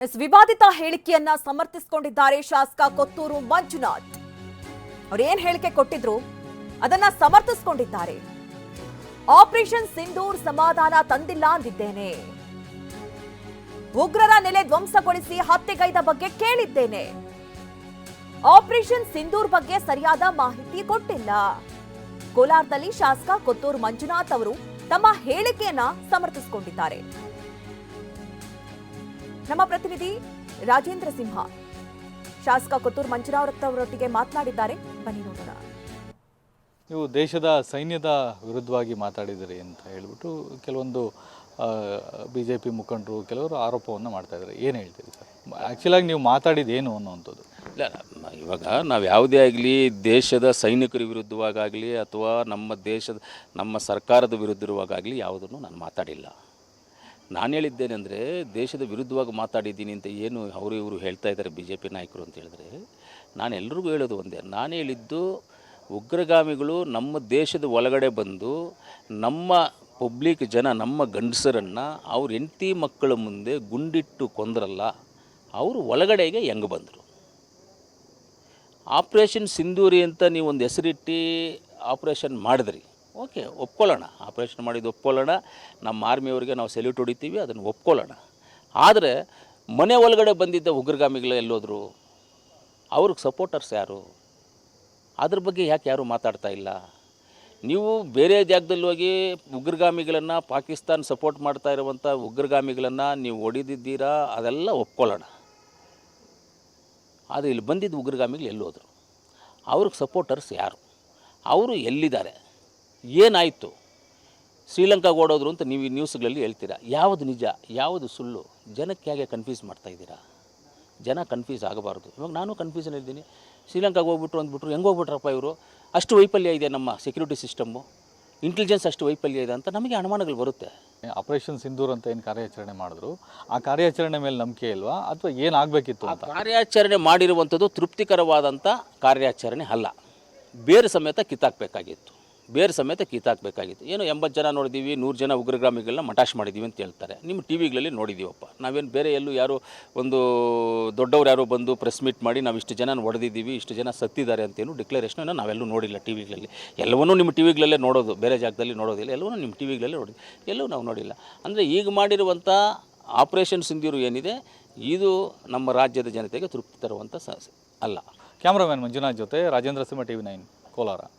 ವಿವಾದಿತ ಹೇಳಿಕೆಯನ್ನ ಸಮರ್ಥಿಸಿಕೊಂಡಿದ್ದಾರೆ ಶಾಸಕ ಕೊತ್ತೂರು ಮಂಜುನಾಥ್. ಅವರೇನ್ ಹೇಳಿಕೆ ಕೊಟ್ಟಿದ್ರು ಅದನ್ನ ಸಮರ್ಥಿಸಿಕೊಂಡಿದ್ದಾರೆ. ಆಪರೇಷನ್ ಸಿಂಧೂರ್ ಸಮಾಧಾನ ತಂದಿಲ್ಲ ಅಂದಿದ್ದೇನೆ. ಉಗ್ರರ ನೆಲೆ ಧ್ವಂಸಗೊಳಿಸಿ ಹತ್ಯೆಗೈದ ಬಗ್ಗೆ ಕೇಳಿದ್ದೇನೆ. ಆಪರೇಷನ್ ಸಿಂಧೂರ್ ಬಗ್ಗೆ ಸರಿಯಾದ ಮಾಹಿತಿ ಕೊಟ್ಟಿಲ್ಲ. ಕೋಲಾರದಲ್ಲಿ ಶಾಸಕ ಕೊತ್ತೂರು ಮಂಜುನಾಥ್ ಅವರು ತಮ್ಮ ಹೇಳಿಕೆಯನ್ನ ಸಮರ್ಥಿಸಿಕೊಂಡಿದ್ದಾರೆ. ನಮ್ಮ ಪ್ರತಿನಿಧಿ ರಾಜೇಂದ್ರ ಸಿಂಹ ಶಾಸಕ ಕೊತ್ತೂರು ಮಂಜುನಾಥ್ ಅವರೊಟ್ಟಿಗೆ ಮಾತನಾಡಿದ್ದಾರೆ. ಬನ್ನಿ ನೋಡೋಣ. ನೀವು ದೇಶದ ಸೈನ್ಯದ ವಿರುದ್ಧವಾಗಿ ಮಾತಾಡಿದಿರಿ ಅಂತ ಹೇಳ್ಬಿಟ್ಟು ಕೆಲವೊಂದು ಬಿಜೆಪಿ ಮುಖಂಡರು ಕೆಲವರು ಆರೋಪವನ್ನು ಮಾಡ್ತಾ ಇದ್ದಾರೆ. ಏನು ಹೇಳ್ತೀರಿ ಸರ್? ಆ್ಯಕ್ಚುಲಾಗಿ ನೀವು ಮಾತಾಡಿದ್ದೇನು ಅನ್ನುವಂಥದ್ದು? ಇಲ್ಲ, ಇವಾಗ ನಾವು ಯಾವುದೇ ಆಗಲಿ ದೇಶದ ಸೈನಿಕರ ವಿರುದ್ಧವಾಗಲಿ ಅಥವಾ ನಮ್ಮ ಸರ್ಕಾರದ ವಿರುದ್ಧವಾಗಲಿ ಯಾವುದನ್ನು ನಾನು ಮಾತಾಡಿಲ್ಲ. ನಾನು ಹೇಳಿದ್ದೇನೆಂದರೆ ದೇಶದ ವಿರುದ್ಧವಾಗಿ ಮಾತಾಡಿದ್ದೀನಿ ಅಂತ ಏನು ಅವರು ಇವರು ಹೇಳ್ತಾ ಇದ್ದಾರೆ ಬಿ ಜೆ ಪಿ ನಾಯಕರು ಅಂತ ಹೇಳಿದ್ರೆ, ನಾನು ಎಲ್ರಿಗೂ ಹೇಳೋದು ಒಂದೇ. ನಾನು ಹೇಳಿದ್ದು ಉಗ್ರಗಾಮಿಗಳು ನಮ್ಮ ದೇಶದ ಒಳಗಡೆ ಬಂದು ನಮ್ಮ ಪಬ್ಲಿಕ್ ಜನ ನಮ್ಮ ಗಂಡಸರನ್ನು ಅವ್ರ ಹೆಂಡತಿ ಮಕ್ಕಳ ಮುಂದೆ ಗುಂಡಿಟ್ಟು ಕೊಂದ್ರಲ್ಲ, ಅವರು ಒಳಗಡೆಗೆ ಹೆಂಗೆ ಬಂದರು. ಆಪ್ರೇಷನ್ ಸಿಂಧೂರಿ ಅಂತ ನೀವು ಒಂದು ಹೆಸರಿಟ್ಟು ಆಪ್ರೇಷನ್ ಮಾಡಿದ್ರಿ, ಓಕೆ, ಒಪ್ಕೊಳ್ಳೋಣ. ಆಪ್ರೇಷನ್ ಮಾಡಿದ್ದು ಒಪ್ಕೊಳ್ಳೋಣ. ನಮ್ಮ ಆರ್ಮಿಯವರಿಗೆ ನಾವು ಸೆಲ್ಯೂಟ್ ಹೊಡಿತೀವಿ, ಅದನ್ನು ಒಪ್ಕೊಳ್ಳೋಣ. ಆದರೆ ಮನೆ ಒಳಗಡೆ ಬಂದಿದ್ದ ಉಗ್ರಗಾಮಿಗಳು ಎಲ್ಲೋದ್ರು? ಅವ್ರಿಗೆ ಸಪೋರ್ಟರ್ಸ್ ಯಾರು? ಅದ್ರ ಬಗ್ಗೆ ಯಾಕೆ ಯಾರೂ ಮಾತಾಡ್ತಾ ಇಲ್ಲ? ನೀವು ಬೇರೆ ಜಾಗದಲ್ಲಿ ಹೋಗಿ ಉಗ್ರಗಾಮಿಗಳನ್ನು, ಪಾಕಿಸ್ತಾನ ಸಪೋರ್ಟ್ ಮಾಡ್ತಾ ಇರುವಂಥ ಉಗ್ರಗಾಮಿಗಳನ್ನು ನೀವು ಹೊಡಿದಿದ್ದೀರಾ, ಅದೆಲ್ಲ ಒಪ್ಕೊಳ್ಳೋಣ. ಆದರೆ ಇಲ್ಲಿ ಬಂದಿದ್ದ ಉಗ್ರಗಾಮಿಗಳು ಎಲ್ಲೋದ್ರು? ಅವ್ರಿಗೆ ಸಪೋರ್ಟರ್ಸ್ ಯಾರು? ಅವರು ಎಲ್ಲಿದ್ದಾರೆ? ಏನಾಯಿತು? ಶ್ರೀಲಂಕಾಗೆ ಓಡೋದ್ರು ಅಂತ ನೀವು ಈ ನ್ಯೂಸ್ಗಳಲ್ಲಿ ಹೇಳ್ತೀರಾ. ಯಾವುದು ನಿಜ, ಯಾವುದು ಸುಳ್ಳು? ಜನಕ್ಕೆ ಹೇಗೆ ಕನ್ಫ್ಯೂಸ್ ಮಾಡ್ತಾಯಿದ್ದೀರಾ? ಜನ ಕನ್ಫ್ಯೂಸ್ ಆಗಬಾರ್ದು. ಇವಾಗ ನಾನು ಕನ್ಫ್ಯೂಷನ್ ಇದ್ದೀನಿ. ಶ್ರೀಲಂಕಾಗೆ ಹೋಗ್ಬಿಟ್ರು ಅಂದ್ಬಿಟ್ರು, ಹೆಂಗೆ ಹೋಗ್ಬಿಟ್ರಪ್ಪ ಇವರು? ಅಷ್ಟು ವೈಫಲ್ಯ ಇದೆ ನಮ್ಮ ಸೆಕ್ಯೂರಿಟಿ ಸಿಸ್ಟಮ್ಮು, ಇಂಟೆಲಿಜೆನ್ಸ್ ಅಷ್ಟು ವೈಫಲ್ಯ ಇದೆ ಅಂತ ನಮಗೆ ಅನುಮಾನಗಳು ಬರುತ್ತೆ. ಆಪರೇಷನ್ ಸಿಂಧೂರ್ ಅಂತ ಏನು ಕಾರ್ಯಾಚರಣೆ ಮಾಡಿದ್ರು, ಆ ಕಾರ್ಯಾಚರಣೆ ಮೇಲೆ ನಂಬಿಕೆ ಇಲ್ವಾ ಅಥವಾ ಏನಾಗಬೇಕಿತ್ತು? ಆ ಕಾರ್ಯಾಚರಣೆ ಮಾಡಿರುವಂಥದ್ದು ತೃಪ್ತಿಕರವಾದಂಥ ಕಾರ್ಯಾಚರಣೆ ಅಲ್ಲ. ಬೇರೆ ಸಮೇತ ಕಿತ್ತಾಕಬೇಕಾಗಿತ್ತು. ಏನು 80 ಜನ ನೋಡಿದ್ದೀವಿ, 100 ಜನ ಉಗ್ರಗಾಮಿಗಳನ್ನ ಮಟಾಶ್ ಮಾಡಿದ್ದೀವಿ ಅಂತ ಹೇಳ್ತಾರೆ. ನಿಮ್ಮ ಟಿ ವಿಗಳಲ್ಲಿ ನೋಡಿದ್ದೀವಪ್ಪ. ನಾವೇನು ಬೇರೆ ಎಲ್ಲೂ ಯಾರು ಒಂದು ದೊಡ್ಡವ್ರು ಯಾರೋ ಬಂದು ಪ್ರೆಸ್ ಮೀಟ್ ಮಾಡಿ ನಾವು ಇಷ್ಟು ಜನ ಹೊಡೆದಿದ್ದೀವಿ, ಇಷ್ಟು ಜನ ಸತ್ತಿದ್ದಾರೆ ಅಂತೇನು ಡಿಕ್ಲರೇಷನ್ ನಾವೆಲ್ಲೂ ನೋಡಿಲ್ಲ ಟಿ ವಿಗಳಲ್ಲಿ. ಎಲ್ಲವನ್ನೂ ನಿಮ್ಮ ಟಿ ವಿಗಳಲ್ಲೇ ನೋಡೋದು, ಬೇರೆ ಜಾಗದಲ್ಲಿ ನೋಡೋದಿಲ್ಲ. ಎಲ್ಲವನ್ನೂ ನಿಮ್ಮ ಟಿ ವಿಗಳಲ್ಲೇ ನೋಡಿದ್ವಿ, ಎಲ್ಲವೂ ನಾವು ನೋಡಿಲ್ಲ. ಅಂದರೆ ಈಗ ಮಾಡಿರುವಂಥ ಆಪರೇಷನ್ ಸಿಂಧೂರ್ ಏನಿದೆ, ಇದು ನಮ್ಮ ರಾಜ್ಯದ ಜನತೆಗೆ ತೃಪ್ತಿ ತರುವಂಥ ಅಲ್ಲ. ಕ್ಯಾಮ್ರಾಮನ್ ಮಂಜುನಾಥ್ ಜೊತೆ ರಾಜೇಂದ್ರ ಸಿಂಹ, TV9 ಕೋಲಾರ.